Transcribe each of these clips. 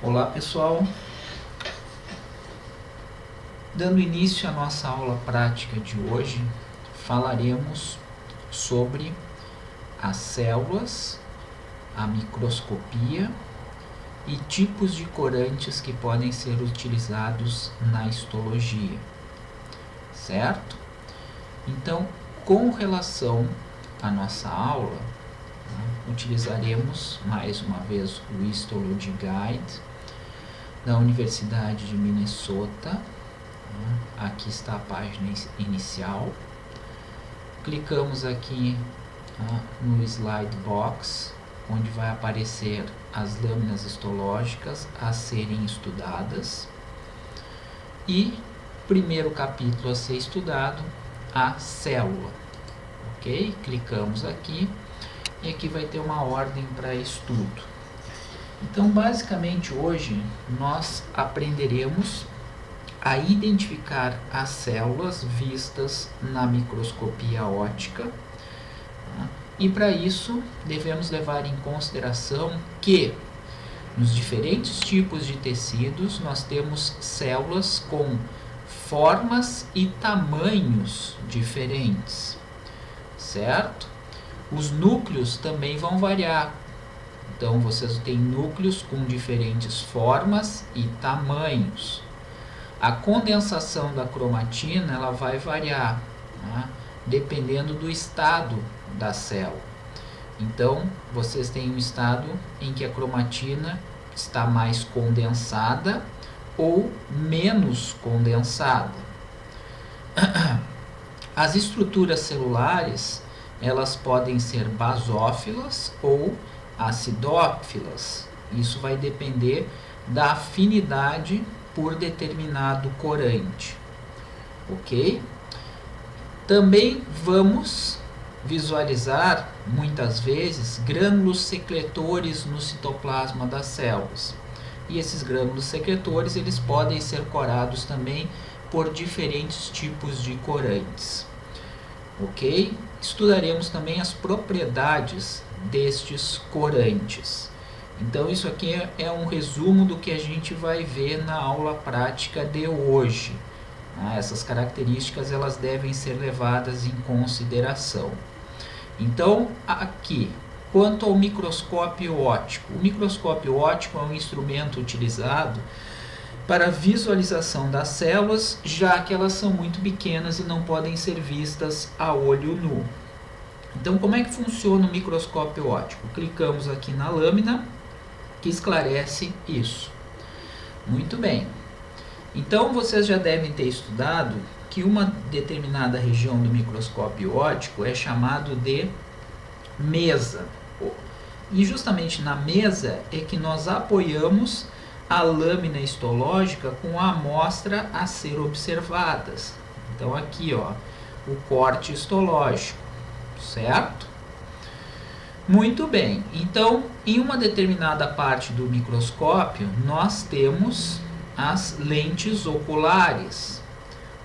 Olá pessoal, dando início à nossa aula prática de hoje, falaremos sobre as células, a microscopia e tipos de corantes que podem ser utilizados na histologia, certo? Então, com relação à nossa aula, utilizaremos mais uma vez o Histology Guide da Universidade de Minnesota. Aqui está a página inicial. Clicamos aqui no slide box, onde vai aparecer as lâminas histológicas a serem estudadas. E primeiro capítulo a ser estudado, a célula. Ok? Clicamos aqui e aqui vai ter uma ordem para estudo. Então, basicamente, hoje nós aprenderemos a identificar as células vistas na microscopia óptica. E para isso, devemos levar em consideração que nos diferentes tipos de tecidos nós temos células com formas e tamanhos diferentes, certo? Os núcleos também vão variar. Então, vocês têm núcleos com diferentes formas e tamanhos. A condensação da cromatina ela vai variar, dependendo do estado da célula. Então, vocês têm um estado em que a cromatina está mais condensada ou menos condensada. As estruturas celulares elas podem ser basófilas ou acidófilas. Isso vai depender da afinidade por determinado corante. Ok? Também vamos visualizar muitas vezes grânulos secretores no citoplasma das células. E esses grânulos secretores eles podem ser corados também por diferentes tipos de corantes. Ok? Estudaremos também as propriedades destes corantes. Então, isso aqui é um resumo do que a gente vai ver na aula prática de hoje. Essas características elas devem ser levadas em consideração. Então, aqui, quanto ao microscópio óptico. O microscópio óptico é um instrumento utilizado para visualização das células, já que elas são muito pequenas e não podem ser vistas a olho nu. Então, como é que funciona o microscópio óptico? Clicamos aqui na lâmina que esclarece isso. Muito bem. Então, vocês já devem ter estudado que uma determinada região do microscópio óptico é chamado de mesa. E justamente na mesa é que nós apoiamos a lâmina histológica com a amostra a ser observadas. Então, aqui, ó, o corte histológico, certo? Muito bem. Então, em uma determinada parte do microscópio, nós temos as lentes oculares,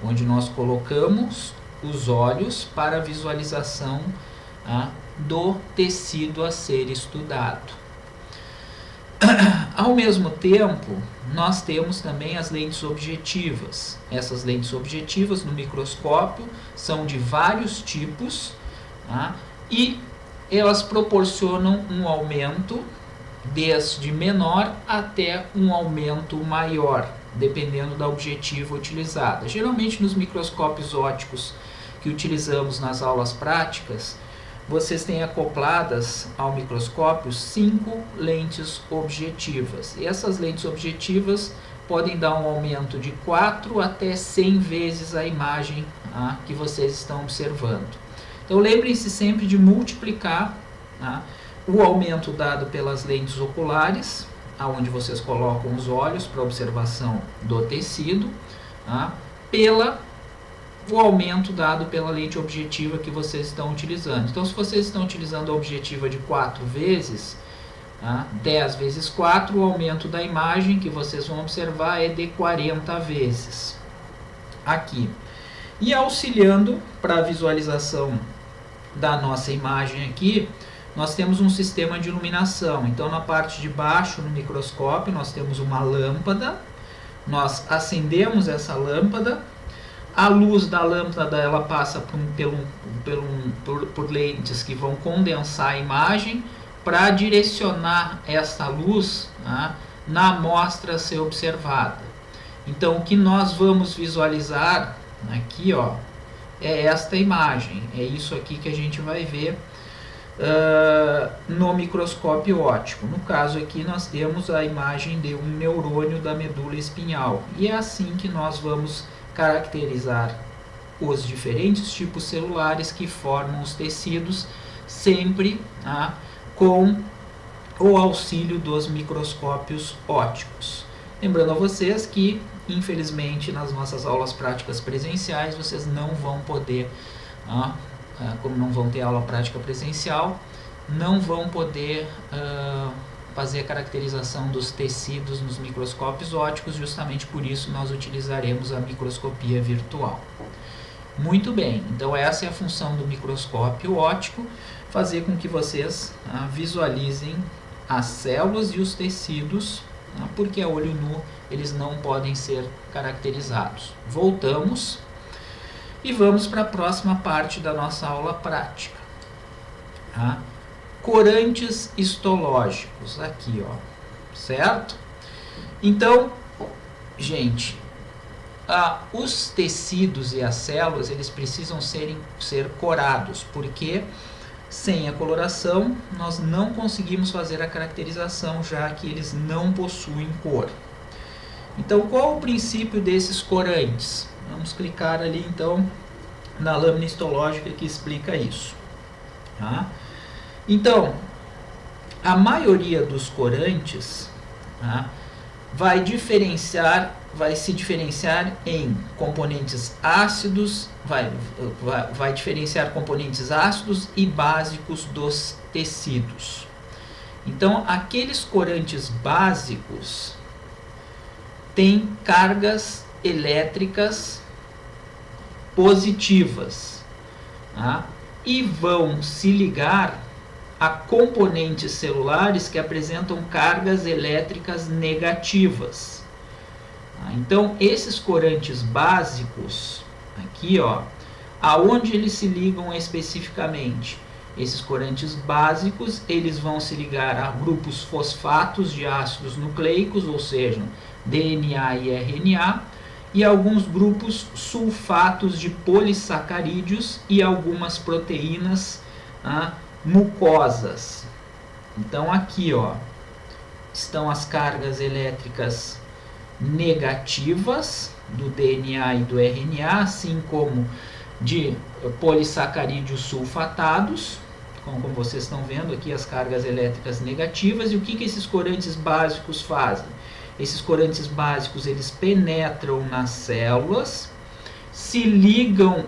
onde nós colocamos os olhos para a visualização do tecido a ser estudado. Ao mesmo tempo, nós temos também as lentes objetivas. Essas lentes objetivas no microscópio são de vários tipos, e elas proporcionam um aumento desde menor até um aumento maior, dependendo da objetiva utilizada. Geralmente nos microscópios ópticos que utilizamos nas aulas práticas, vocês têm acopladas ao microscópio 5 lentes objetivas. E essas lentes objetivas podem dar um aumento de 4 até 100 vezes a imagem que vocês estão observando. Então, lembrem-se sempre de multiplicar o aumento dado pelas lentes oculares, onde vocês colocam os olhos para observação do tecido, pela o aumento dado pela lente objetiva que vocês estão utilizando. Então, se vocês estão utilizando a objetiva de 4 vezes, 10 vezes 4, o aumento da imagem que vocês vão observar é de 40 vezes. Aqui. E auxiliando para a visualização da nossa imagem aqui, nós temos um sistema de iluminação. Então, na parte de baixo, no microscópio, nós temos uma lâmpada. Nós acendemos essa lâmpada. A luz da lâmpada ela passa por lentes que vão condensar a imagem para direcionar essa luz, né, na amostra a ser observada. Então, o que nós vamos visualizar aqui, ó, é esta imagem. É isso aqui que a gente vai ver no microscópio óptico. No caso aqui nós temos a imagem de um neurônio da medula espinhal. E é assim que nós vamos caracterizar os diferentes tipos celulares que formam os tecidos, sempre com o auxílio dos microscópios ópticos. Lembrando a vocês que, infelizmente, nas nossas aulas práticas presenciais, vocês não vão poder, como não vão ter aula prática presencial, não vão poder fazer a caracterização dos tecidos nos microscópios ópticos. Justamente por isso nós utilizaremos a microscopia virtual. Muito bem, então essa é a função do microscópio óptico, fazer com que vocês visualizem as células e os tecidos, porque a olho nu eles não podem ser caracterizados. Voltamos e vamos para a próxima parte da nossa aula prática. Corantes histológicos, aqui, ó, certo? Então, gente, os tecidos e as células, eles precisam ser corados, porque sem a coloração nós não conseguimos fazer a caracterização, já que eles não possuem cor. Então, qual o princípio desses corantes? Vamos clicar ali, então, na lâmina histológica que explica isso. Então, a maioria dos corantes vai se diferenciar em componentes ácidos, vai diferenciar componentes ácidos e básicos dos tecidos. Então, aqueles corantes básicos têm cargas elétricas positivas, e vão se ligar a componentes celulares que apresentam cargas elétricas negativas. Então, esses corantes básicos, aqui, ó, aonde eles se ligam especificamente? Esses corantes básicos, eles vão se ligar a grupos fosfatos de ácidos nucleicos, ou seja, DNA e RNA, e alguns grupos sulfatos de polissacarídeos e algumas proteínas mucosas. Então, aqui, ó, estão as cargas elétricas negativas do DNA e do RNA, assim como de polissacarídeos sulfatados, como vocês estão vendo aqui, as cargas elétricas negativas. E o que esses corantes básicos fazem? Esses corantes básicos, eles penetram nas células, se ligam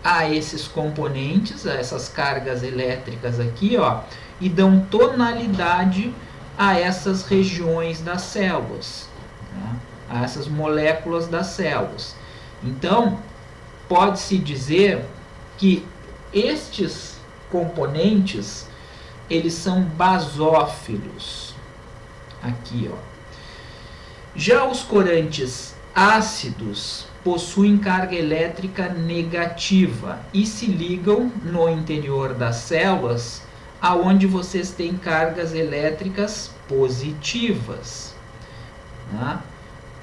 a esses componentes, a essas cargas elétricas aqui, ó, e dão tonalidade a essas regiões das células, a essas moléculas das células. Então, pode-se dizer que estes componentes, eles são basófilos. Aqui, ó. Já os corantes ácidos possuem carga elétrica negativa e se ligam no interior das células, aonde vocês têm cargas elétricas positivas.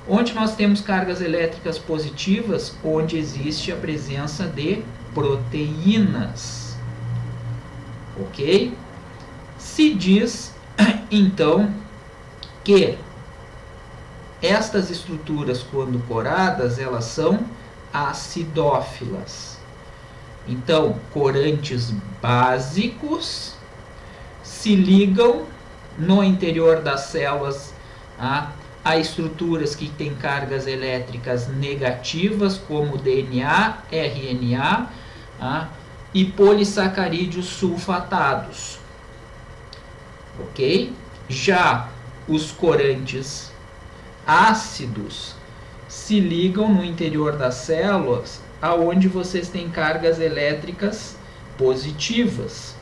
Onde nós temos cargas elétricas positivas? Onde existe a presença de proteínas. Ok? Se diz, então, que estas estruturas, quando coradas, elas são acidófilas. Então, corantes básicos se ligam no interior das células a estruturas que têm cargas elétricas negativas, como DNA, RNA e polissacarídeos sulfatados. Ok? Já os corantes ácidos se ligam no interior das células, aonde vocês têm cargas elétricas positivas.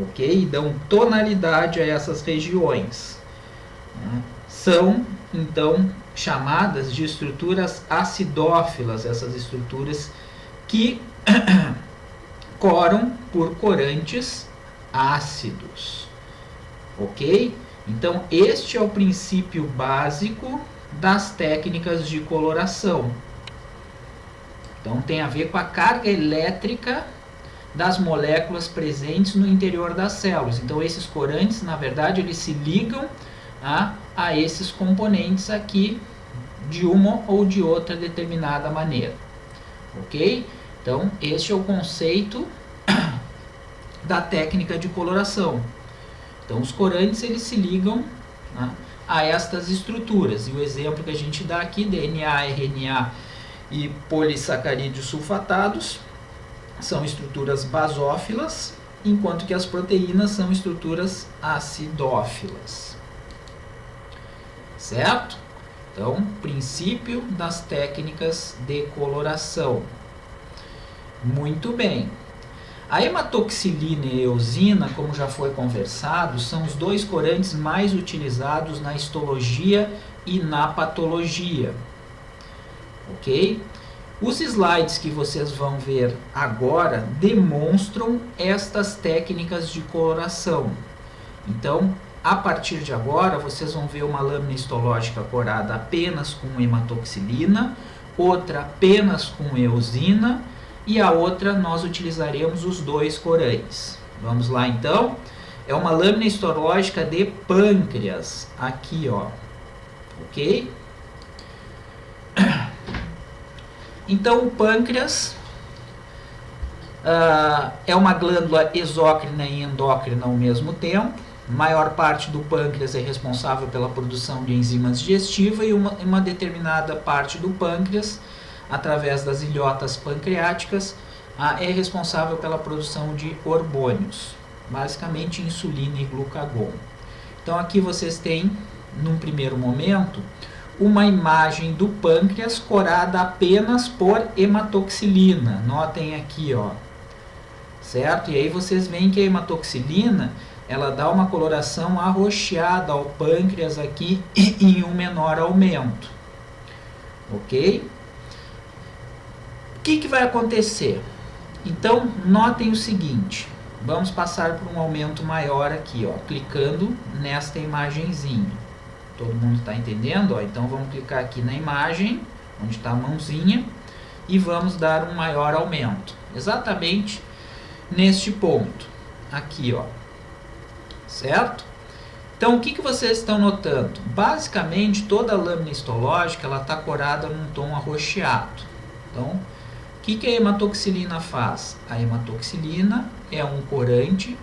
ok? E dão tonalidade a essas regiões. São, então, chamadas de estruturas acidófilas, essas estruturas que coram por corantes ácidos, ok? Então, este é o princípio básico das técnicas de coloração. Então, tem a ver com a carga elétrica das moléculas presentes no interior das células. Então, esses corantes, na verdade, eles se ligam a esses componentes aqui de uma ou de outra determinada maneira, ok? Então, este é o conceito da técnica de coloração. Então, os corantes eles se ligam a estas estruturas. E o exemplo que a gente dá aqui, DNA, RNA e polissacarídeos sulfatados, são estruturas basófilas, enquanto que as proteínas são estruturas acidófilas. Certo? Então, princípio das técnicas de coloração. Muito bem. A hematoxilina e a eosina, como já foi conversado, são os dois corantes mais utilizados na histologia e na patologia. Ok? Os slides que vocês vão ver agora demonstram estas técnicas de coloração. Então, a partir de agora, vocês vão ver uma lâmina histológica corada apenas com hematoxilina, outra apenas com eosina, e a outra nós utilizaremos os dois corantes. Vamos lá então. É uma lâmina histológica de pâncreas. Aqui, ó. Ok? Então, o pâncreas é uma glândula exócrina e endócrina ao mesmo tempo. A maior parte do pâncreas é responsável pela produção de enzimas digestivas e uma determinada parte do pâncreas, através das ilhotas pancreáticas, é responsável pela produção de hormônios, basicamente insulina e glucagon. Então aqui vocês têm, num primeiro momento, uma imagem do pâncreas corada apenas por hematoxilina. Notem aqui, ó, certo? E aí vocês veem que a hematoxilina ela dá uma coloração arroxeada ao pâncreas aqui em um menor aumento, ok? O que vai acontecer? Então, notem o seguinte, vamos passar por um aumento maior aqui, ó, clicando nesta imagenzinha. Todo mundo está entendendo? Ó? Então, vamos clicar aqui na imagem, onde está a mãozinha, e vamos dar um maior aumento. Exatamente neste ponto, aqui, ó. Certo? Então, o que vocês estão notando? Basicamente, toda a lâmina histológica está corada num tom arroxeado. Então, o que a hematoxilina faz? A hematoxilina é um corante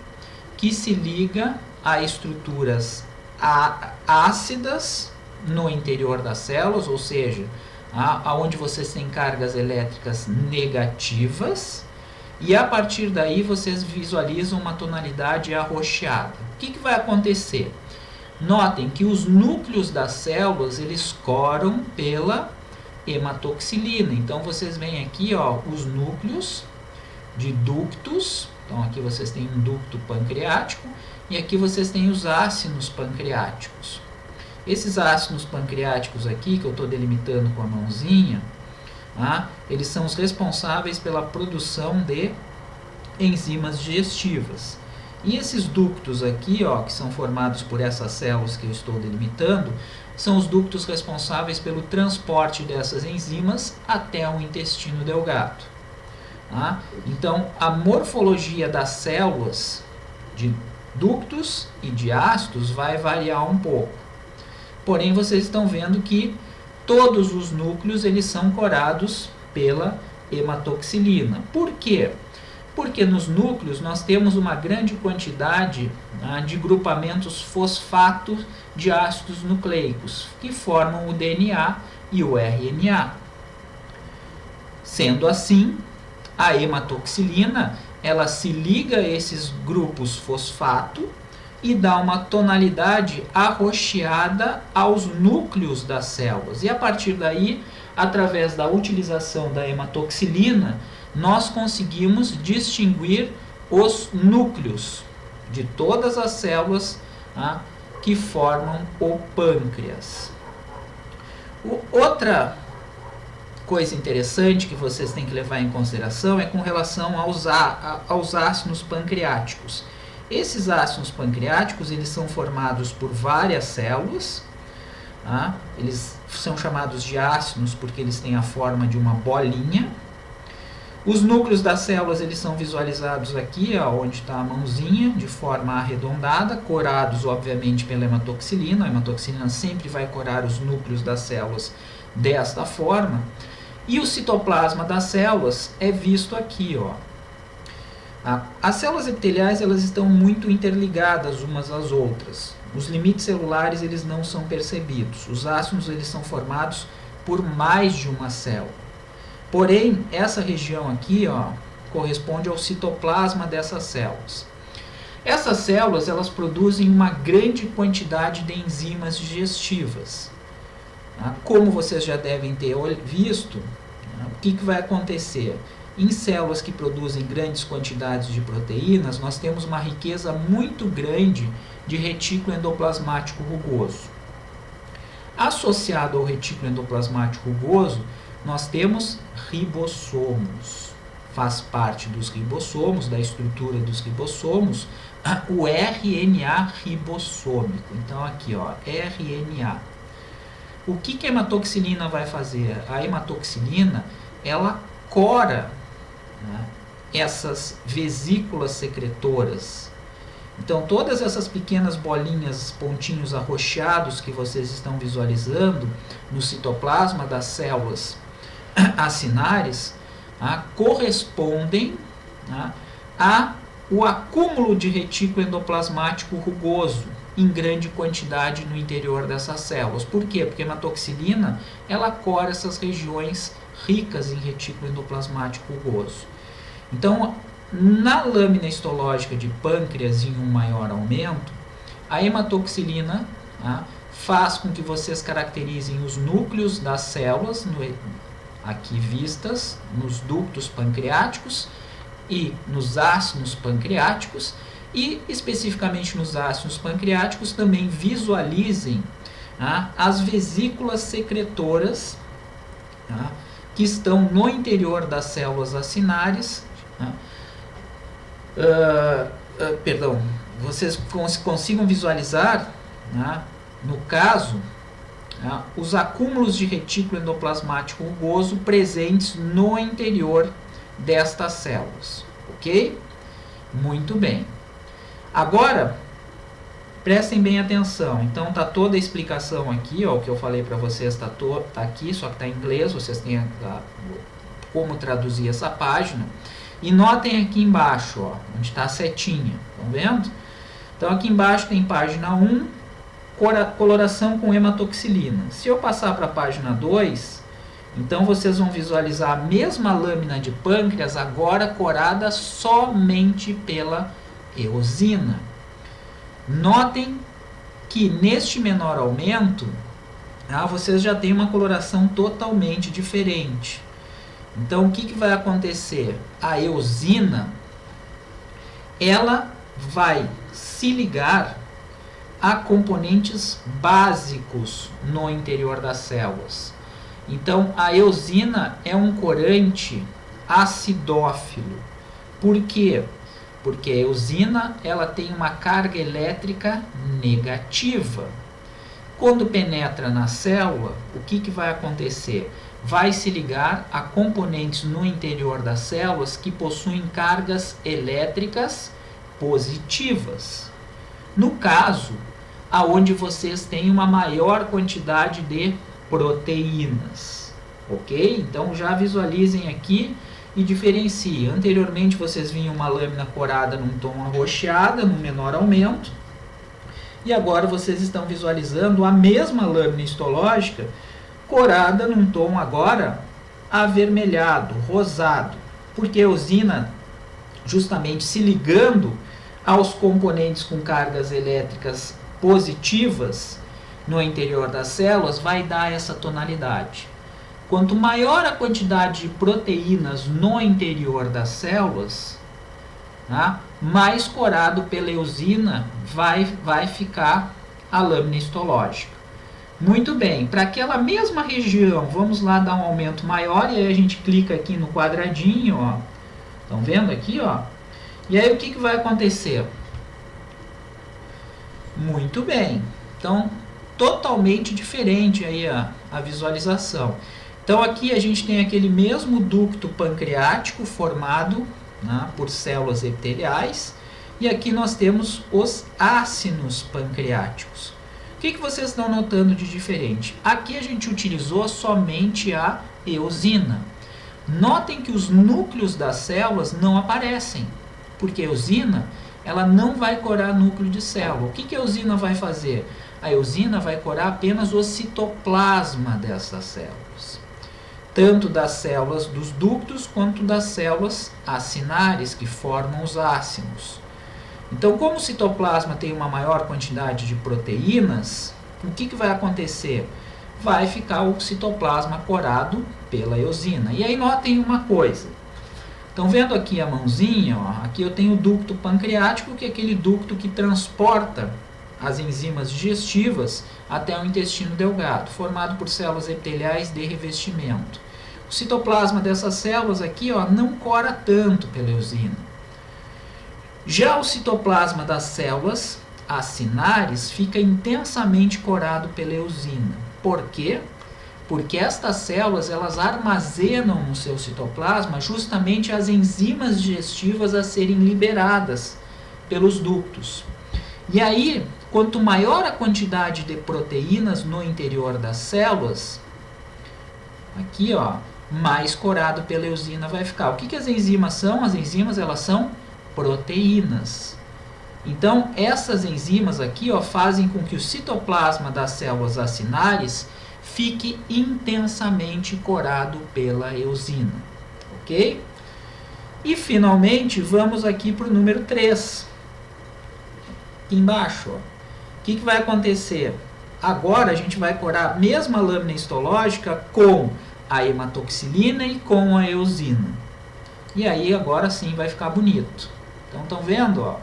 que se liga a estruturas ácidas no interior das células, ou seja, aonde vocês têm cargas elétricas negativas, e a partir daí vocês visualizam uma tonalidade arroxeada. O que vai acontecer? Notem que os núcleos das células eles coram pela hematoxilina. Então vocês veem aqui, ó, os núcleos de ductos. Então aqui vocês têm um ducto pancreático e aqui vocês têm os ácinos pancreáticos. Esses ácinos pancreáticos aqui que eu estou delimitando com a mãozinha, eles são os responsáveis pela produção de enzimas digestivas. E esses ductos aqui, ó, que são formados por essas células que eu estou delimitando, são os ductos responsáveis pelo transporte dessas enzimas até o intestino delgado. Então, a morfologia das células de ductos e de ácidos vai variar um pouco. Porém, vocês estão vendo que todos os núcleos eles são corados pela hematoxilina. Por quê? Porque nos núcleos nós temos uma grande quantidade de grupamentos fosfato de ácidos nucleicos, que formam o DNA e o RNA. Sendo assim, a hematoxilina ela se liga a esses grupos fosfato e dá uma tonalidade arroxeada aos núcleos das células. E a partir daí, através da utilização da hematoxilina, nós conseguimos distinguir os núcleos de todas as células que formam o pâncreas. Outra coisa interessante que vocês têm que levar em consideração é com relação aos ácidos pancreáticos. Esses ácidos pancreáticos, eles são formados por várias células. Eles são chamados de ácidos porque eles têm a forma de uma bolinha. Os núcleos das células, eles são visualizados aqui, onde está a mãozinha, de forma arredondada, corados, obviamente, pela hematoxilina. A hematoxilina sempre vai corar os núcleos das células desta forma. E o citoplasma das células é visto aqui, As células epiteliais, elas estão muito interligadas umas às outras. Os limites celulares, eles não são percebidos. Os ácidos, eles são formados por mais de uma célula. Porém, essa região aqui, corresponde ao citoplasma dessas células. Essas células, elas produzem uma grande quantidade de enzimas digestivas. Como vocês já devem ter visto, o que vai acontecer? Em células que produzem grandes quantidades de proteínas, nós temos uma riqueza muito grande de retículo endoplasmático rugoso. Associado ao retículo endoplasmático rugoso, nós temos ribossomos. Faz parte dos ribossomos, da estrutura dos ribossomos, o RNA ribossômico. Então aqui, RNA. O que a hematoxilina vai fazer? A hematoxilina, ela cora essas vesículas secretoras. Então, todas essas pequenas bolinhas, pontinhos arroxeados que vocês estão visualizando no citoplasma das células acinares, correspondem ao acúmulo de retículo endoplasmático rugoso em grande quantidade no interior dessas células. Por quê? Porque a hematoxilina, ela cora essas regiões ricas em retículo endoplasmático rugoso. Então, na lâmina histológica de pâncreas em um maior aumento, a hematoxilina faz com que vocês caracterizem os núcleos das células, aqui vistas, nos ductos pancreáticos e nos ácidos pancreáticos, e especificamente nos ácidos pancreáticos também visualizem as vesículas secretoras que estão no interior das células acinares. Vocês consigam visualizar, no caso, os acúmulos de retículo endoplasmático rugoso presentes no interior destas células, ok? Muito bem. Agora, prestem bem atenção. Então, está toda a explicação aqui, o que eu falei para vocês está aqui, só que está em inglês, vocês têm como traduzir essa página. E notem aqui embaixo, onde está a setinha, estão vendo? Então, aqui embaixo tem página 1, coloração com hematoxilina. Se eu passar para a página 2, então vocês vão visualizar a mesma lâmina de pâncreas, agora corada somente pela eosina. Notem que neste menor aumento, vocês já têm uma coloração totalmente diferente. Então, o que vai acontecer? A eosina, ela vai se ligar a componentes básicos no interior das células. Então, a eosina é um corante acidófilo. Por quê? Porque a eosina, ela tem uma carga elétrica negativa. Quando penetra na célula, o que vai acontecer? Vai se ligar a componentes no interior das células que possuem cargas elétricas positivas. No caso, aonde vocês têm uma maior quantidade de proteínas, ok? Então já visualizem aqui e diferenciem. Anteriormente vocês viam uma lâmina corada num tom arroxeada, num menor aumento, e agora vocês estão visualizando a mesma lâmina histológica corada num tom agora avermelhado, rosado, porque a eosina, justamente se ligando aos componentes com cargas elétricas positivas no interior das células, vai dar essa tonalidade. Quanto maior a quantidade de proteínas no interior das células, tá? Mais corado pela eosina vai ficar a lâmina histológica. Muito bem, para aquela mesma região, vamos lá dar um aumento maior, e aí a gente clica aqui no quadradinho, ó. Estão vendo aqui, ó? E aí o que vai acontecer? Muito bem, então totalmente diferente aí a visualização. Então aqui a gente tem aquele mesmo ducto pancreático formado, né, por células epiteliais, e aqui nós temos os ácinos pancreáticos. O que vocês estão notando de diferente? Aqui a gente utilizou somente a eosina. Notem que os núcleos das células não aparecem, porque a eosina ela não vai corar núcleo de célula. O que a eosina vai fazer? A eosina vai corar apenas o citoplasma dessas células, tanto das células dos ductos quanto das células acinares que formam os ácinos. Então, como o citoplasma tem uma maior quantidade de proteínas, o que vai acontecer? Vai ficar o citoplasma corado pela eosina. E aí notem uma coisa. Estão vendo aqui a mãozinha? Ó? Aqui eu tenho o ducto pancreático, que é aquele ducto que transporta as enzimas digestivas até o intestino delgado, formado por células epiteliais de revestimento. O citoplasma dessas células aqui, ó, não cora tanto pela eosina. Já o citoplasma das células acinares fica intensamente corado pela eosina. Por quê? Porque estas células elas armazenam no seu citoplasma justamente as enzimas digestivas a serem liberadas pelos ductos. E aí, quanto maior a quantidade de proteínas no interior das células, aqui ó, mais corado pela eosina vai ficar. O que as enzimas são? As enzimas elas são proteínas. Então, essas enzimas aqui ó, fazem com que o citoplasma das células acinares fique intensamente corado pela eosina. Ok? E, finalmente, vamos aqui para o número 3. Aqui embaixo. Ó. O que vai acontecer? Agora, a gente vai corar a mesma lâmina histológica com a hematoxilina e com a eosina. E aí, agora sim, vai ficar bonito. Então, estão vendo? Ó,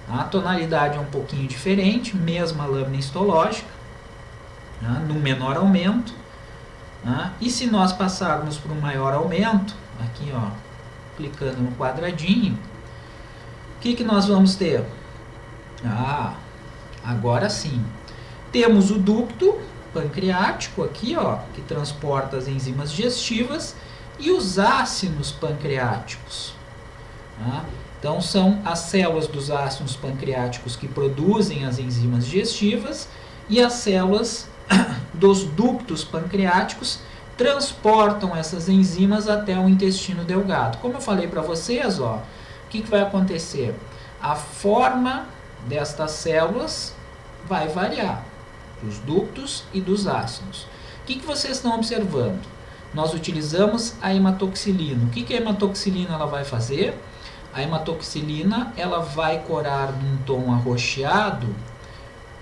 a tonalidade é um pouquinho diferente, mesma lâmina histológica, né, no menor aumento. Né, e se nós passarmos para um maior aumento, aqui ó, clicando no quadradinho, o que nós vamos ter? Agora sim. Temos o ducto pancreático aqui, ó, que transporta as enzimas digestivas, e os ácinos pancreáticos. Né? Então, são as células dos ácinos pancreáticos que produzem as enzimas digestivas e as células dos ductos pancreáticos transportam essas enzimas até o intestino delgado. Como eu falei para vocês, ó, o que vai acontecer? A forma destas células vai variar, dos ductos e dos ácinos. O que vocês estão observando? Nós utilizamos a hematoxilina. O que a hematoxilina ela vai fazer? A hematoxilina ela vai corar num tom arroxeado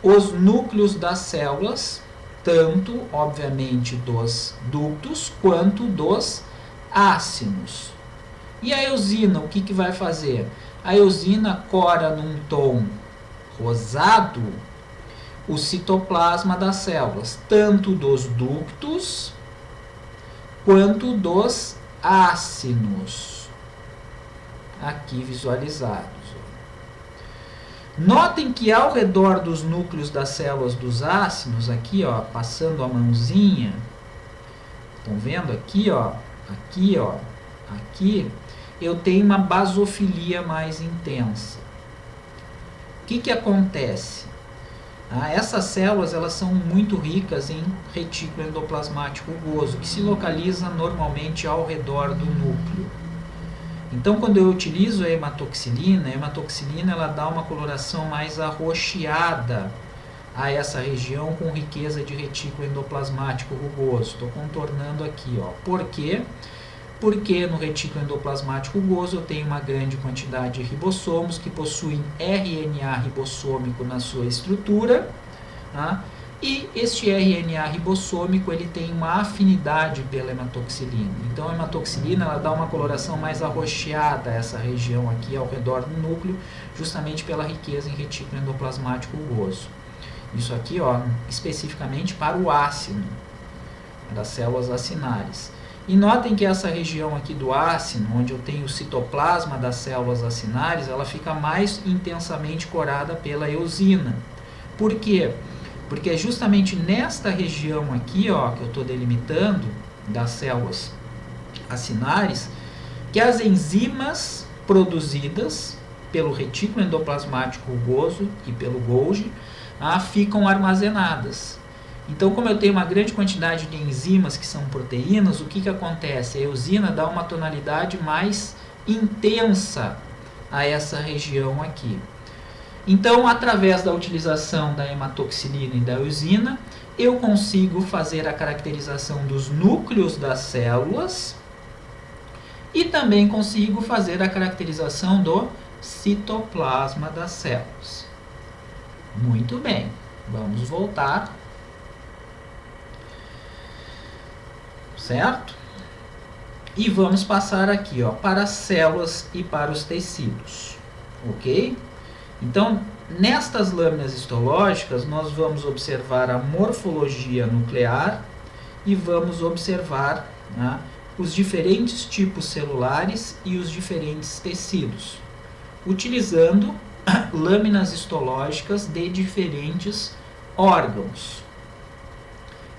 os núcleos das células, tanto, obviamente, dos ductos quanto dos ácinos. E a eosina, o que vai fazer? A eosina cora num tom rosado o citoplasma das células, tanto dos ductos quanto dos ácinos. Aqui visualizados. Notem que ao redor dos núcleos das células dos ácinos, aqui ó, passando a mãozinha, estão vendo aqui ó, aqui, eu tenho uma basofilia mais intensa. O que acontece? Essas células elas são muito ricas em retículo endoplasmático rugoso, que se localiza normalmente ao redor do núcleo. Então, quando eu utilizo a hematoxilina ela dá uma coloração mais arroxeada a essa região com riqueza de retículo endoplasmático rugoso. Estou contornando aqui. Ó. Por quê? Porque no retículo endoplasmático rugoso eu tenho uma grande quantidade de ribossomos que possuem RNA ribossômico na sua estrutura, tá? E este RNA ribossômico ele tem uma afinidade pela hematoxilina. Então a hematoxilina ela dá uma coloração mais arroxeada a essa região aqui ao redor do núcleo, justamente pela riqueza em retículo endoplasmático rugoso. Isso aqui, ó, especificamente para o ácino, das células acinares. E notem que essa região aqui do ácino, onde eu tenho o citoplasma das células acinares, ela fica mais intensamente corada pela eosina. Por quê? Porque é justamente nesta região aqui, ó, que eu estou delimitando, das células acinares, que as enzimas produzidas pelo retículo endoplasmático rugoso e pelo Golgi ficam armazenadas. Então, como eu tenho uma grande quantidade de enzimas que são proteínas, o que acontece? A eosina dá uma tonalidade mais intensa a essa região aqui. Então, através da utilização da hematoxilina e da eosina, eu consigo fazer a caracterização dos núcleos das células e também consigo fazer a caracterização do citoplasma das células. Muito bem, vamos voltar. Certo? E vamos passar aqui, ó, para as células e para os tecidos. Ok? Então, nestas lâminas histológicas, nós vamos observar a morfologia nuclear e vamos observar, né, os diferentes tipos celulares e os diferentes tecidos, utilizando lâminas histológicas de diferentes órgãos.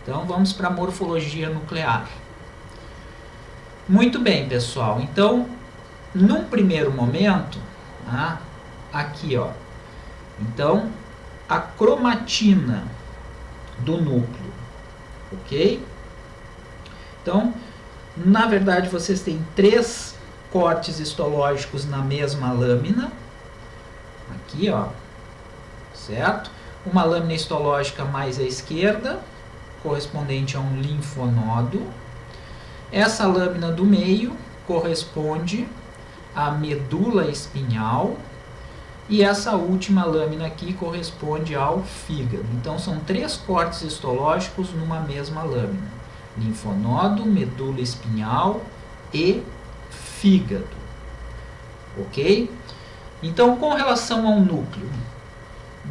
Então, vamos para a morfologia nuclear. Muito bem, pessoal. Então, num primeiro momento, aqui, ó. Então, a cromatina do núcleo, ok? Então, na verdade, vocês têm 3 cortes histológicos na mesma lâmina. Aqui, ó. Certo? Uma lâmina histológica mais à esquerda, correspondente a um linfonodo. Essa lâmina do meio corresponde à medula espinhal. E essa última lâmina aqui corresponde ao fígado. Então, são 3 cortes histológicos numa mesma lâmina. Linfonodo, medula espinhal e fígado. Ok? Então, com relação ao núcleo,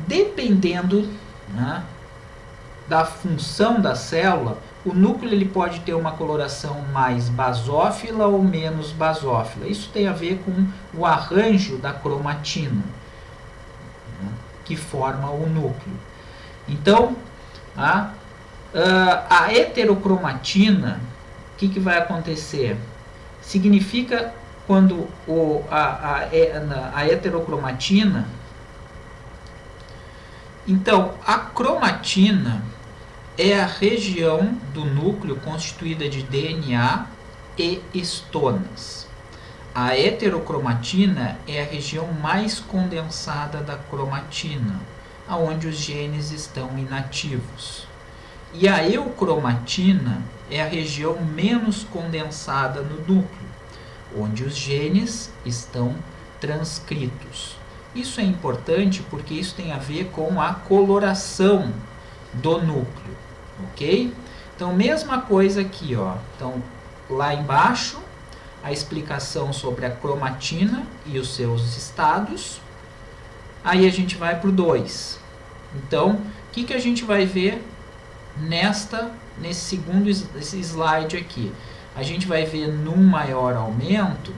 dependendo, né, da função da célula, o núcleo ele pode ter uma coloração mais basófila ou menos basófila. Isso tem a ver com o arranjo da cromatina, né, que forma o núcleo. Então, a heterocromatina, o que vai acontecer? Significa quando a heterocromatina. Então, a cromatina é a região do núcleo constituída de DNA e estonas. A heterocromatina é a região mais condensada da cromatina, onde os genes estão inativos. E a eucromatina é a região menos condensada no núcleo, onde os genes estão transcritos. Isso é importante porque isso tem a ver com a coloração do núcleo, ok? Então, mesma coisa aqui, ó. Então, lá embaixo, a explicação sobre a cromatina e os seus estados. Aí a gente vai para o 2. Então, o que a gente vai ver nesse segundo slide aqui? A gente vai ver num maior aumento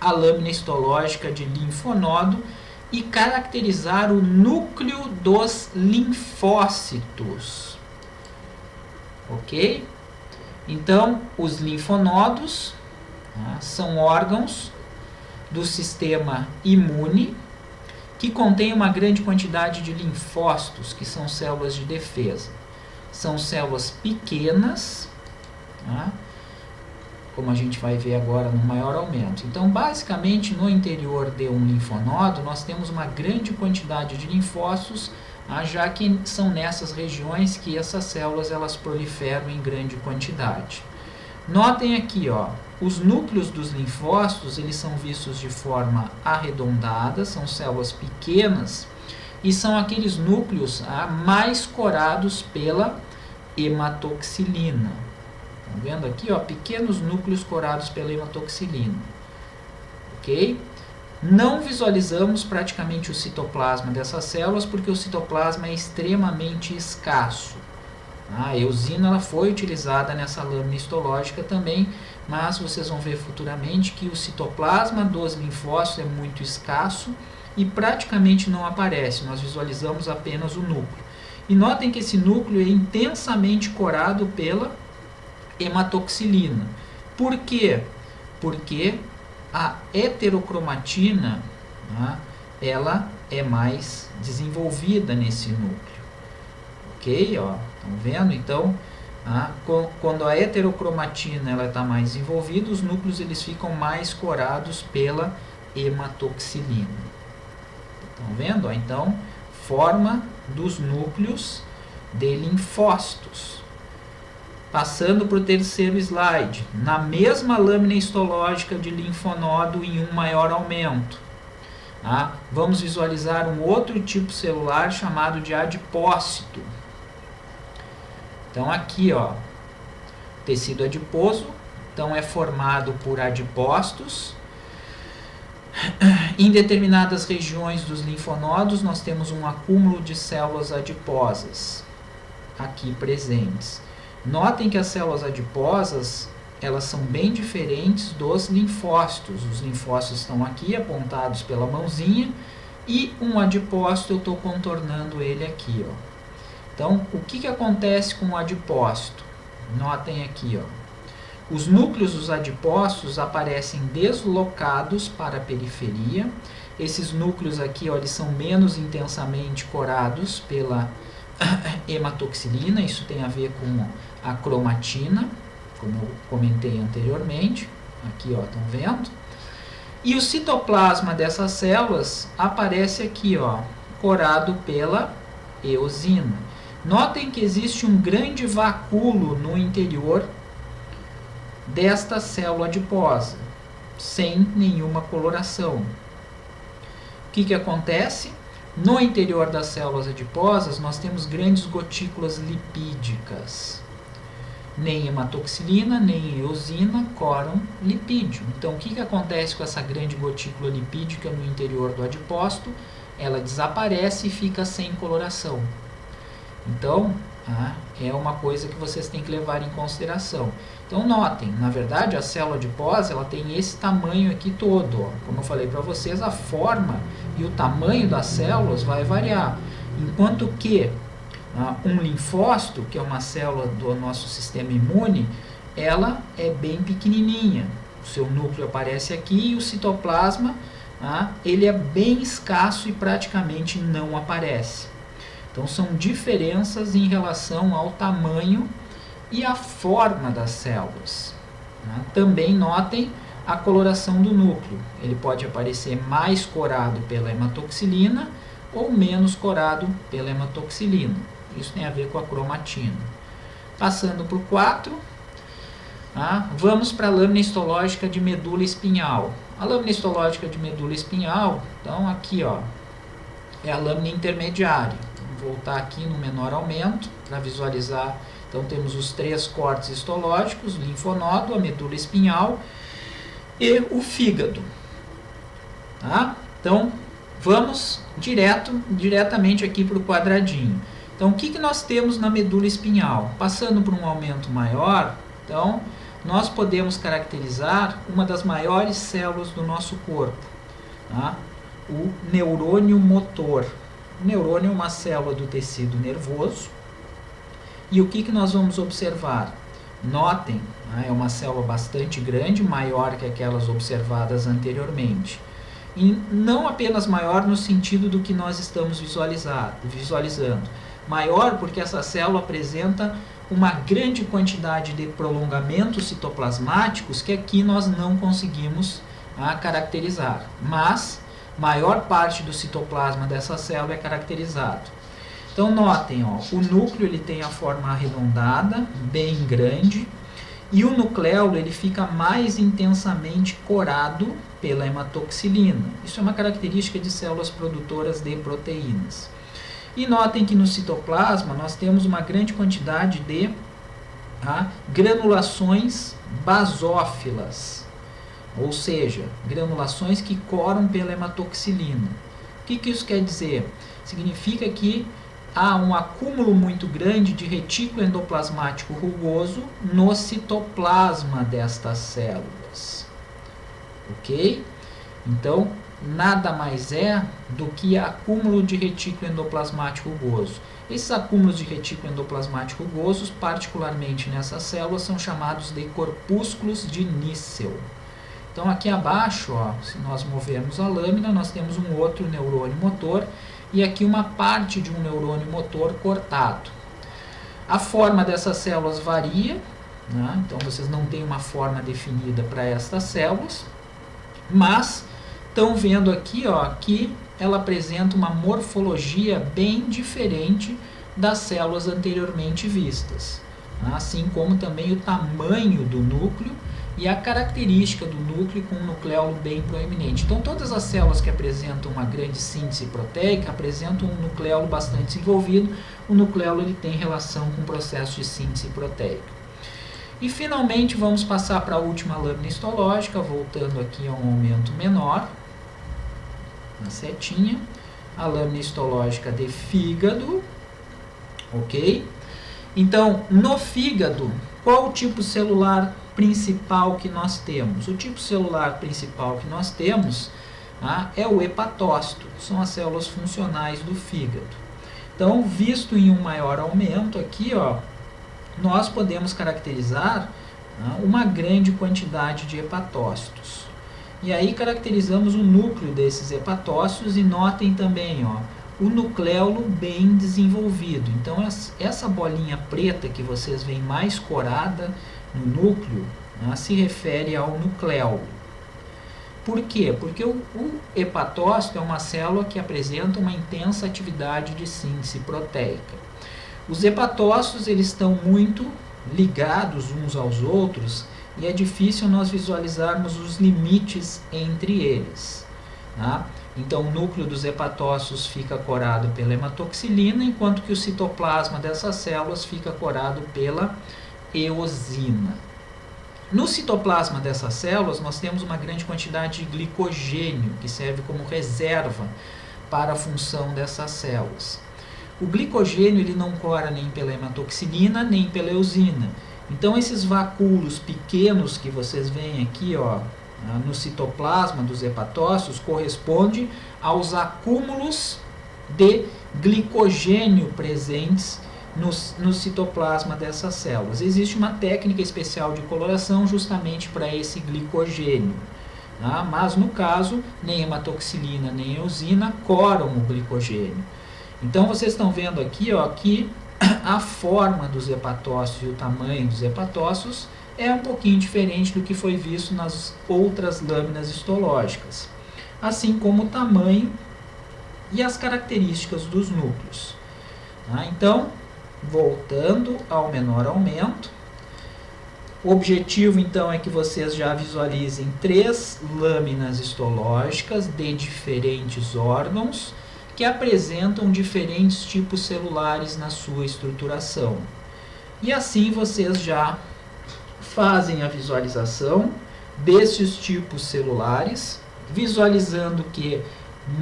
a lâmina histológica de linfonodo e caracterizar o núcleo dos linfócitos. Ok? Então, os linfonodos, né, são órgãos do sistema imune que contém uma grande quantidade de linfócitos, que são células de defesa. São células pequenas, né, como a gente vai ver agora no maior aumento. Então, basicamente, no interior de um linfonodo, nós temos uma grande quantidade de linfócitos, já que são nessas regiões que essas células elas proliferam em grande quantidade. Notem aqui, ó, os núcleos dos linfócitos, eles são vistos de forma arredondada, são células pequenas, e são aqueles núcleos mais corados pela hematoxilina. Estão vendo aqui, ó, pequenos núcleos corados pela hematoxilina. Ok? Não visualizamos praticamente o citoplasma dessas células porque o citoplasma é extremamente escasso. A eosina ela foi utilizada nessa lâmina histológica também, mas vocês vão ver futuramente que o citoplasma dos linfócitos é muito escasso e praticamente não aparece. Nós visualizamos apenas o núcleo. E notem que esse núcleo é intensamente corado pela hematoxilina. Por quê? Porque a heterocromatina, ela é mais desenvolvida nesse núcleo. Ok? Ó, estão vendo? Então, quando a heterocromatina ela está mais desenvolvida, os núcleos eles ficam mais corados pela hematoxilina. Estão vendo? Ó, então, forma dos núcleos de linfócitos. Passando para o terceiro slide, na mesma lâmina histológica de linfonodo em um maior aumento, vamos visualizar um outro tipo celular chamado de adipócito. Então aqui, ó, tecido adiposo, então é formado por adipócitos. Em determinadas regiões dos linfonodos nós temos um acúmulo de células adiposas aqui presentes. Notem que as células adiposas, elas são bem diferentes dos linfócitos. Os linfócitos estão aqui apontados pela mãozinha e um adipócito eu estou contornando ele aqui, ó. Então, o que acontece com o adipócito? Notem aqui, ó. Os núcleos dos adipócitos aparecem deslocados para a periferia. Esses núcleos aqui, ó, eles são menos intensamente corados pela hematoxilina. Isso tem a ver com a cromatina, como eu comentei anteriormente. Aqui, ó, estão vendo? E o citoplasma dessas células aparece aqui, ó, corado pela eosina. Notem que existe um grande vacúolo no interior desta célula adiposa, sem nenhuma coloração. O que acontece? No interior das células adiposas, nós temos grandes gotículas lipídicas. Nem hematoxilina, nem eosina coram lipídio. Então, o que acontece com essa grande gotícula lipídica no interior do adipócito? Ela desaparece e fica sem coloração. Então, é uma coisa que vocês têm que levar em consideração. Então, notem, na verdade, a célula adiposa ela tem esse tamanho aqui todo. Ó. Como eu falei para vocês, a forma e o tamanho das células vai variar. Enquanto que um linfócito, que é uma célula do nosso sistema imune, ela é bem pequenininha. O seu núcleo aparece aqui e o citoplasma, ele é bem escasso e praticamente não aparece. Então, são diferenças em relação ao tamanho e a forma das células. Também notem a coloração do núcleo. Ele pode aparecer mais corado pela hematoxilina ou menos corado pela hematoxilina. Isso tem a ver com a cromatina. Passando por 4, vamos para a lâmina histológica de medula espinhal. A lâmina histológica de medula espinhal, então aqui, ó, é a lâmina intermediária. Vou voltar aqui no menor aumento para visualizar. Então temos os 3 cortes histológicos, o linfonodo, a medula espinhal e o fígado. Então vamos diretamente aqui para o quadradinho. Então o que nós temos na medula espinhal? Passando por um aumento maior, então nós podemos caracterizar uma das maiores células do nosso corpo, o neurônio motor. O neurônio é uma célula do tecido nervoso. E o que nós vamos observar? Notem, é uma célula bastante grande, maior que aquelas observadas anteriormente. E não apenas maior no sentido do que nós estamos visualizando. Maior porque essa célula apresenta uma grande quantidade de prolongamentos citoplasmáticos que aqui nós não conseguimos caracterizar. Mas maior parte do citoplasma dessa célula é caracterizado. Então notem, ó, o núcleo ele tem a forma arredondada, bem grande, e o nucleolo ele fica mais intensamente corado pela hematoxilina. Isso é uma característica de células produtoras de proteínas. E notem que no citoplasma nós temos uma grande quantidade de granulações basófilas, ou seja, granulações que coram pela hematoxilina. O que isso quer dizer? Significa que há um acúmulo muito grande de retículo endoplasmático rugoso no citoplasma destas células. Ok? Então, nada mais é do que acúmulo de retículo endoplasmático rugoso. Esses acúmulos de retículo endoplasmático rugoso, particularmente nessas células, são chamados de corpúsculos de Nissl. Então, aqui abaixo, ó, se nós movermos a lâmina, nós temos um outro neurônio motor e aqui uma parte de um neurônio motor cortado. A forma dessas células varia, né? Então vocês não têm uma forma definida para estas células, mas estão vendo aqui, ó, que ela apresenta uma morfologia bem diferente das células anteriormente vistas, assim como também o tamanho do núcleo e a característica do núcleo com um nucleolo bem proeminente. Então, todas as células que apresentam uma grande síntese proteica apresentam um nucleolo bastante desenvolvido. O nucleolo ele tem relação com o processo de síntese proteica. E, finalmente, vamos passar para a última lâmina histológica, voltando aqui a um aumento menor, na setinha. A lâmina histológica de fígado, ok? Então, no fígado, qual o tipo celular principal que nós temos? O tipo celular principal que nós temos é o hepatócito, são as células funcionais do fígado. Então, visto em um maior aumento aqui, ó, nós podemos caracterizar uma grande quantidade de hepatócitos. E aí caracterizamos o núcleo desses hepatócitos e notem também, ó, o nucleolo bem desenvolvido. Então, essa bolinha preta que vocês veem mais corada no núcleo, se refere ao nucleolo. Por quê? Porque o hepatócito é uma célula que apresenta uma intensa atividade de síntese proteica. Os hepatócitos eles estão muito ligados uns aos outros e é difícil nós visualizarmos os limites entre eles. Então, o núcleo dos hepatócitos fica corado pela hematoxilina, enquanto que o citoplasma dessas células fica corado pela eosina. No citoplasma dessas células, nós temos uma grande quantidade de glicogênio, que serve como reserva para a função dessas células. O glicogênio ele não cora nem pela hematoxilina, nem pela eosina. Então, esses vacúolos pequenos que vocês veem aqui, ó, no citoplasma dos hepatócitos, corresponde aos acúmulos de glicogênio presentes no citoplasma dessas células. Existe uma técnica especial de coloração justamente para esse glicogênio, mas no caso, nem hematoxilina nem eosina coram o glicogênio. Então, vocês estão vendo aqui, ó, que a forma dos hepatócitos e o tamanho dos hepatócitos é um pouquinho diferente do que foi visto nas outras lâminas histológicas, assim como o tamanho e as características dos núcleos. Então, voltando ao menor aumento, o objetivo então é que vocês já visualizem 3 lâminas histológicas de diferentes órgãos que apresentam diferentes tipos celulares na sua estruturação. E assim vocês já fazem a visualização desses tipos celulares, visualizando que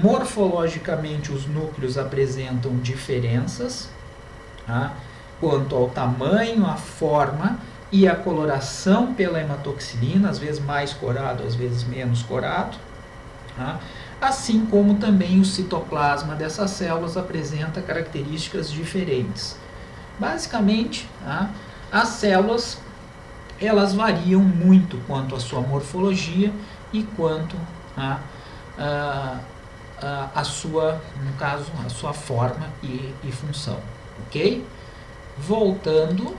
morfologicamente os núcleos apresentam diferenças, quanto ao tamanho, a forma e a coloração pela hematoxilina, às vezes mais corado, às vezes menos corado, assim como também o citoplasma dessas células apresenta características diferentes. Basicamente, as células elas variam muito quanto à sua morfologia e quanto a sua, no caso, a sua forma e função, ok? Voltando,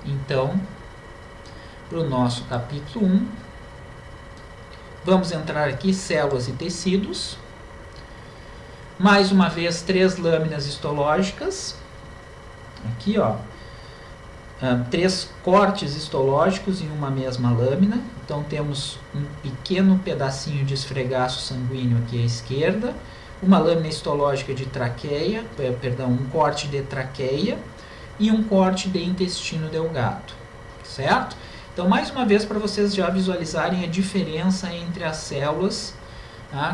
então, para o nosso capítulo 1, vamos entrar aqui, células e tecidos. Mais uma vez, 3 lâminas histológicas. Aqui, ó. 3 cortes histológicos em uma mesma lâmina. Então temos um pequeno pedacinho de esfregaço sanguíneo aqui à esquerda, uma lâmina histológica de traqueia, um corte de traqueia e um corte de intestino delgado, certo? Então, mais uma vez, para vocês já visualizarem a diferença entre as células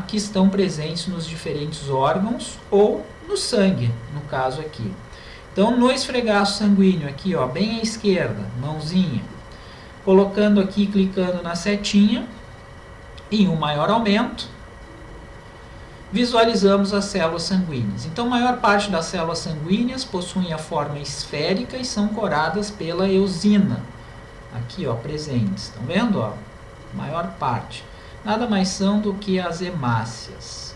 que estão presentes nos diferentes órgãos ou no sangue, no caso aqui. Então, no esfregaço sanguíneo aqui, ó, bem à esquerda, mãozinha, colocando aqui, clicando na setinha, em um maior aumento, visualizamos as células sanguíneas. Então, a maior parte das células sanguíneas possuem a forma esférica e são coradas pela eosina. Aqui, ó, presentes. Estão vendo, ó? Maior parte. Nada mais são do que as hemácias.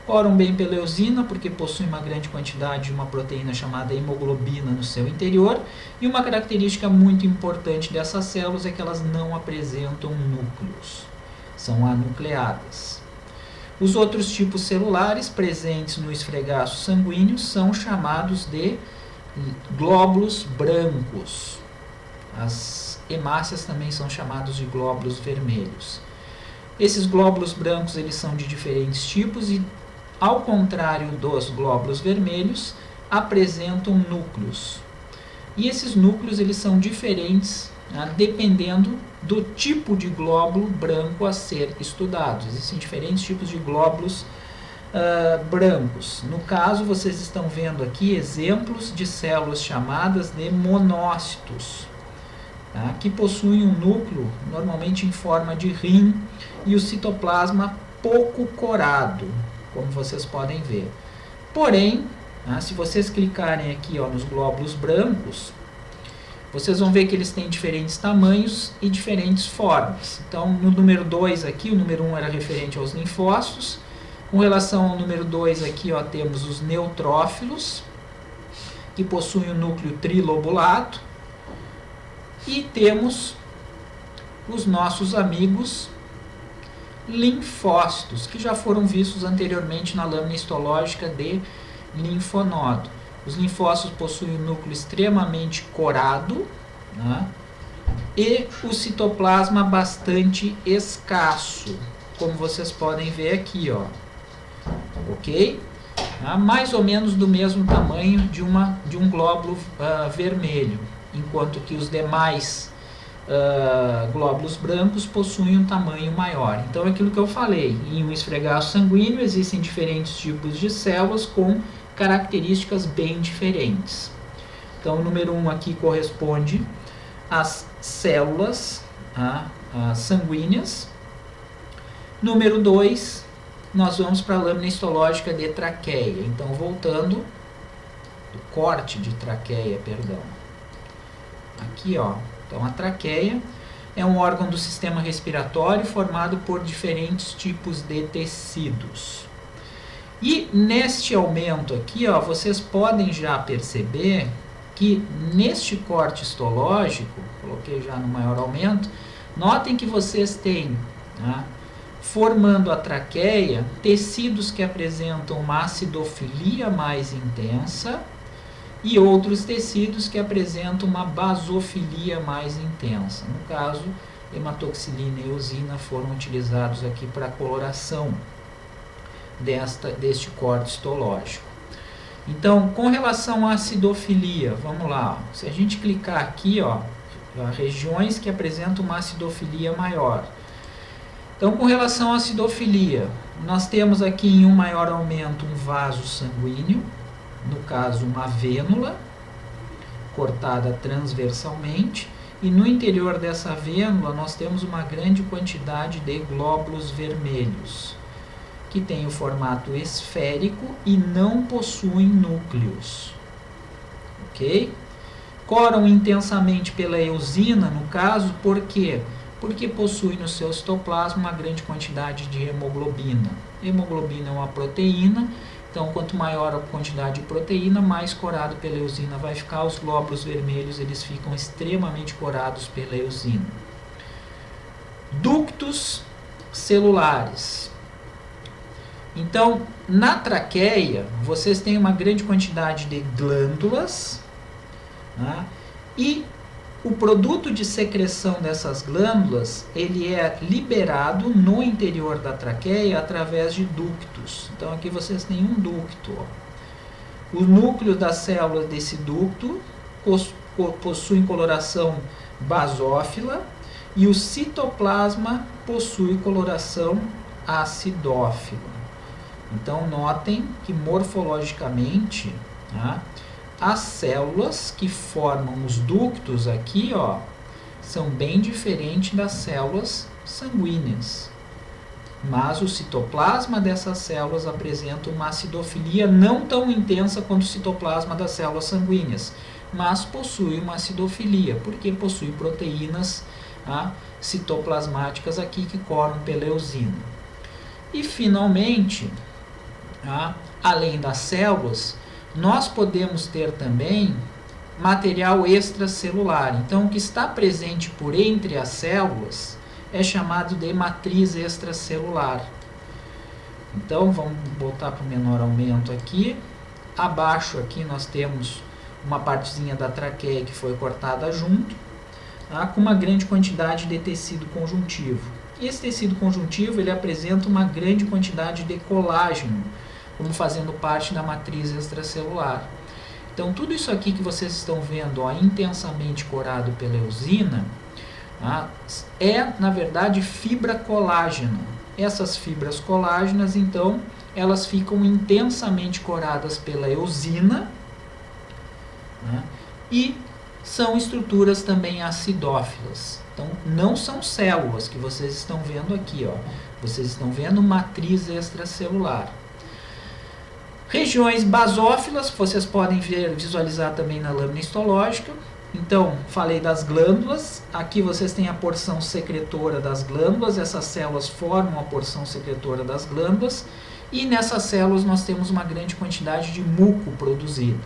Coram bem pela eosina porque possuem uma grande quantidade de uma proteína chamada hemoglobina no seu interior. E uma característica muito importante dessas células é que elas não apresentam núcleos. São anucleadas. Os outros tipos celulares presentes no esfregaço sanguíneo são chamados de glóbulos brancos. As hemácias também são chamados de glóbulos vermelhos. Esses glóbulos brancos eles são de diferentes tipos e, ao contrário dos glóbulos vermelhos, apresentam núcleos. E esses núcleos eles são diferentes dependendo do tipo de glóbulo branco a ser estudado. Existem diferentes tipos de glóbulos brancos. No caso, vocês estão vendo aqui exemplos de células chamadas de monócitos, que possuem um núcleo normalmente em forma de rim e o citoplasma pouco corado, como vocês podem ver. Porém, se vocês clicarem aqui, ó, nos glóbulos brancos, vocês vão ver que eles têm diferentes tamanhos e diferentes formas. Então, no número 2 aqui, o número 1 era referente aos linfócitos. Com relação ao número 2 aqui, ó, temos os neutrófilos, que possuem o núcleo trilobulado. E temos os nossos amigos linfócitos, que já foram vistos anteriormente na lâmina histológica de linfonodo. Os linfócitos possuem um núcleo extremamente corado, e o citoplasma bastante escasso, como vocês podem ver aqui, ó. Ok? Mais ou menos do mesmo tamanho de um glóbulo vermelho, enquanto que os demais glóbulos brancos possuem um tamanho maior. Então, é aquilo que eu falei, em um esfregaço sanguíneo existem diferentes tipos de células com características bem diferentes. Então, o número 1 aqui corresponde às células sanguíneas. Número 2, nós vamos para a lâmina histológica de traqueia. Então, voltando, do corte de traqueia, perdão. Aqui, ó. Então, a traqueia é um órgão do sistema respiratório formado por diferentes tipos de tecidos. E neste aumento aqui, ó, vocês podem já perceber que neste corte histológico, coloquei já no maior aumento, notem que vocês têm, formando a traqueia, tecidos que apresentam uma acidofilia mais intensa e outros tecidos que apresentam uma basofilia mais intensa. No caso, hematoxilina e eosina foram utilizados aqui para a coloração deste corte histológico. Então, com relação à acidofilia, vamos lá. Se a gente clicar aqui, ó, regiões que apresentam uma acidofilia maior. Então, com relação à acidofilia, nós temos aqui em um maior aumento um vaso sanguíneo, no caso uma vênula, cortada transversalmente, e no interior dessa vênula nós temos uma grande quantidade de glóbulos vermelhos, que tem o formato esférico e não possuem núcleos. Ok? Coram intensamente pela eosina, no caso, por quê? Porque possui no seu citoplasma uma grande quantidade de hemoglobina. Hemoglobina é uma proteína, então quanto maior a quantidade de proteína, mais corado pela eosina vai ficar. Os glóbulos vermelhos eles ficam extremamente corados pela eosina. Ductos celulares. Então, na traqueia, vocês têm uma grande quantidade de glândulas, e o produto de secreção dessas glândulas, ele é liberado no interior da traqueia através de ductos. Então aqui vocês têm um ducto. Ó. O núcleo das células desse ducto possui coloração basófila e o citoplasma possui coloração acidófila. Então notem que morfologicamente, tá, as células que formam os ductos aqui, ó, são bem diferentes das células sanguíneas. Mas o citoplasma dessas células apresenta uma acidofilia não tão intensa quanto o citoplasma das células sanguíneas, mas possui uma acidofilia, porque possui proteínas, tá, citoplasmáticas aqui que corrompem pela eosina. E finalmente, tá, além das células, nós podemos ter também material extracelular. Então, o que está presente por entre as células é chamado de matriz extracelular. Então, vamos voltar para o menor aumento aqui. Abaixo aqui nós temos uma partezinha da traqueia que foi cortada junto, tá, com uma grande quantidade de tecido conjuntivo. E esse tecido conjuntivo ele apresenta uma grande quantidade de colágeno, como fazendo parte da matriz extracelular. Então, tudo isso aqui que vocês estão vendo, ó, intensamente corado pela eosina, tá, é, na verdade, fibra colágeno. Essas fibras colágenas, então, elas ficam intensamente coradas pela eosina, né, e são estruturas também acidófilas. Então, não são células que vocês estão vendo aqui, ó. Vocês estão vendo matriz extracelular. Regiões basófilas, vocês podem visualizar também na lâmina histológica. Então, falei das glândulas. Aqui vocês têm a porção secretora das glândulas. Essas células formam a porção secretora das glândulas. E nessas células nós temos uma grande quantidade de muco produzido.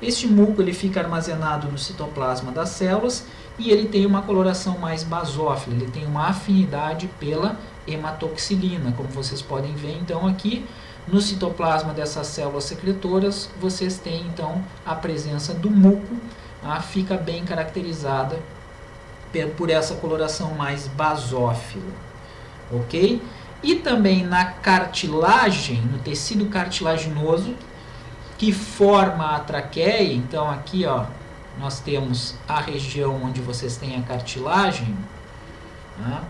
Este muco ele fica armazenado no citoplasma das células e ele tem uma coloração mais basófila. Ele tem uma afinidade pela hematoxilina, como vocês podem ver então aqui. No citoplasma dessas células secretoras, vocês têm então a presença do muco, tá? Fica bem caracterizada por essa coloração mais basófila, ok? E também na cartilagem, no tecido cartilaginoso, que forma a traqueia, então aqui ó, nós temos a região onde vocês têm a cartilagem, tá?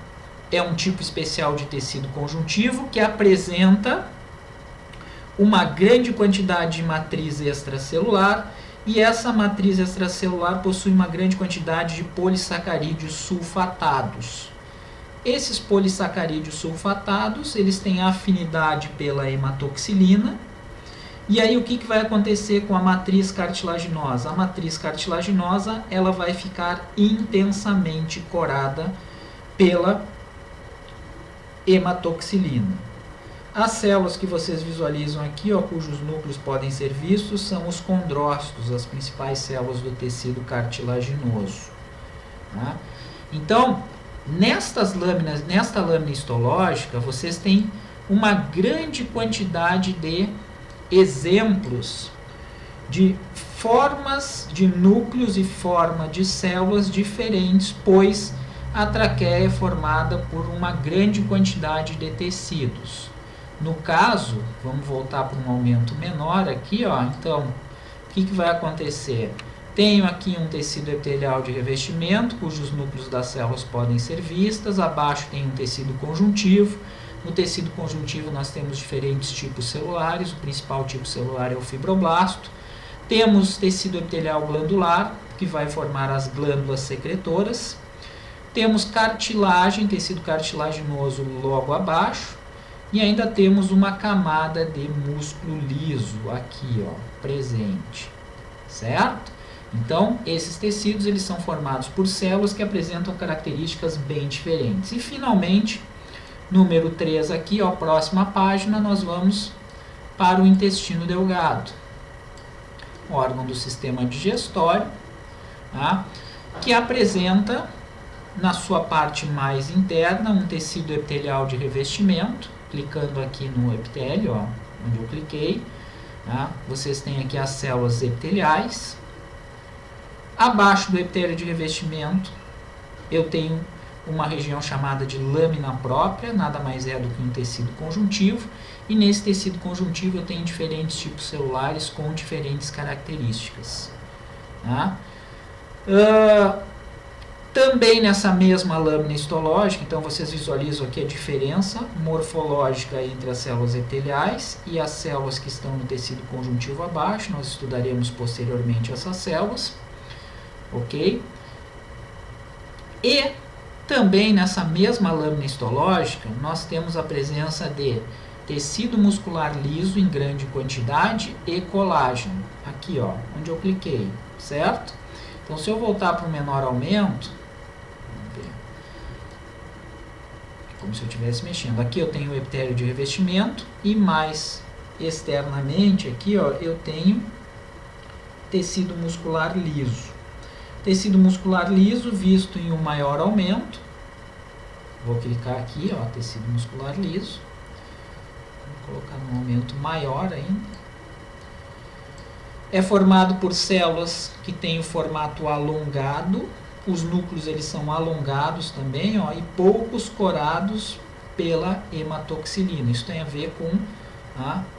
É um tipo especial de tecido conjuntivo que apresenta uma grande quantidade de matriz extracelular e essa matriz extracelular possui uma grande quantidade de polissacarídeos sulfatados. Esses polissacarídeos sulfatados, eles têm afinidade pela hematoxilina. E aí o que vai acontecer com a matriz cartilaginosa? A matriz cartilaginosa ela vai ficar intensamente corada pela hematoxilina. As células que vocês visualizam aqui, ó, cujos núcleos podem ser vistos, são os condrócitos, as principais células do tecido cartilaginoso. Tá? Então, nesta lâmina histológica, vocês têm uma grande quantidade de exemplos de formas de núcleos e forma de células diferentes, pois a traqueia é formada por uma grande quantidade de tecidos. No caso, vamos voltar para um aumento menor aqui, ó. Então, o que vai acontecer? Tenho aqui um tecido epitelial de revestimento, cujos núcleos das células podem ser vistas. Abaixo tem um tecido conjuntivo. No tecido conjuntivo nós temos diferentes tipos celulares. O principal tipo celular é o fibroblasto. Temos tecido epitelial glandular, que vai formar as glândulas secretoras. Temos cartilagem, tecido cartilaginoso logo abaixo. E ainda temos uma camada de músculo liso aqui, ó, presente, certo? Então, esses tecidos eles são formados por células que apresentam características bem diferentes. E, finalmente, número 3 aqui, ó, próxima página, nós vamos para o intestino delgado, órgão do sistema digestório, tá? Que apresenta, na sua parte mais interna, um tecido epitelial de revestimento. Clicando aqui no epitélio, ó, onde eu cliquei, tá? Vocês têm aqui as células epiteliais. Abaixo do epitélio de revestimento, eu tenho uma região chamada de lâmina própria, nada mais é do que um tecido conjuntivo, e nesse tecido conjuntivo eu tenho diferentes tipos celulares com diferentes características. Tá? Também nessa mesma lâmina histológica, então vocês visualizam aqui a diferença morfológica entre as células epiteliais e as células que estão no tecido conjuntivo abaixo. Nós estudaremos posteriormente essas células, ok? E também nessa mesma lâmina histológica, nós temos a presença de tecido muscular liso em grande quantidade e colágeno. Aqui, ó, onde eu cliquei, certo? Então, se eu voltar para o menor aumento, vamos ver, como se eu estivesse mexendo. Aqui eu tenho o epitélio de revestimento e mais externamente aqui, ó, eu tenho tecido muscular liso. Tecido muscular liso visto em um maior aumento. Vou clicar aqui, ó, tecido muscular liso. Vou colocar num aumento maior ainda. É formado por células que têm o formato alongado. Os núcleos eles são alongados também, ó, e poucos corados pela hematoxilina. Isso tem a ver com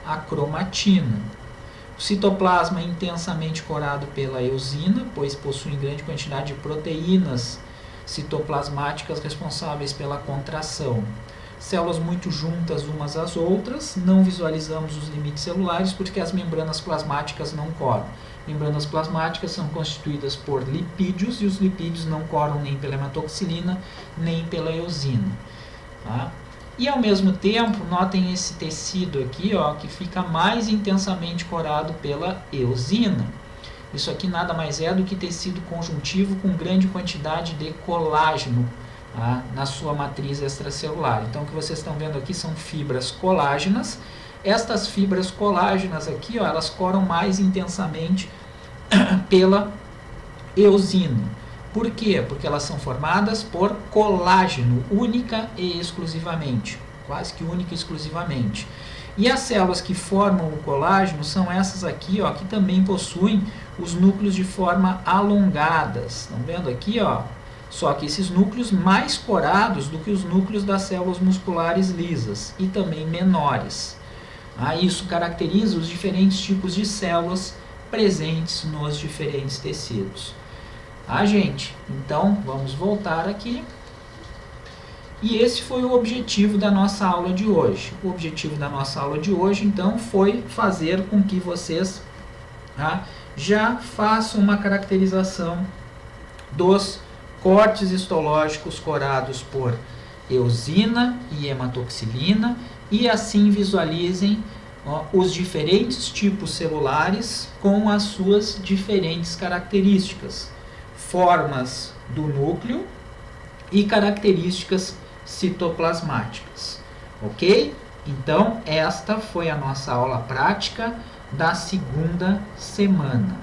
a cromatina. O citoplasma é intensamente corado pela eosina, pois possui grande quantidade de proteínas citoplasmáticas responsáveis pela contração. Células muito juntas umas às outras, não visualizamos os limites celulares porque as membranas plasmáticas não coram. Membranas plasmáticas são constituídas por lipídios e os lipídios não coram nem pela hematoxilina nem pela eosina. Tá? E ao mesmo tempo, notem esse tecido aqui, ó, que fica mais intensamente corado pela eosina. Isso aqui nada mais é do que tecido conjuntivo com grande quantidade de colágeno, tá, na sua matriz extracelular. Então, o que vocês estão vendo aqui são fibras colágenas. Estas fibras colágenas aqui, ó, elas coram mais intensamente pela eosina. Por quê? Porque elas são formadas por colágeno, única e exclusivamente, quase que única e exclusivamente. E as células que formam o colágeno são essas aqui, ó, que também possuem os núcleos de forma alongadas. Estão vendo aqui, ó? Só que esses núcleos mais corados do que os núcleos das células musculares lisas e também menores. Isso caracteriza os diferentes tipos de células presentes nos diferentes tecidos. Gente? Então, vamos voltar aqui. E esse foi o objetivo da nossa aula de hoje. O objetivo da nossa aula de hoje, então, foi fazer com que vocês já façam uma caracterização dos cortes histológicos corados por eosina e hematoxilina e assim visualizem os diferentes tipos celulares com as suas diferentes características, formas do núcleo e características citoplasmáticas, ok? Então, esta foi a nossa aula prática da segunda semana.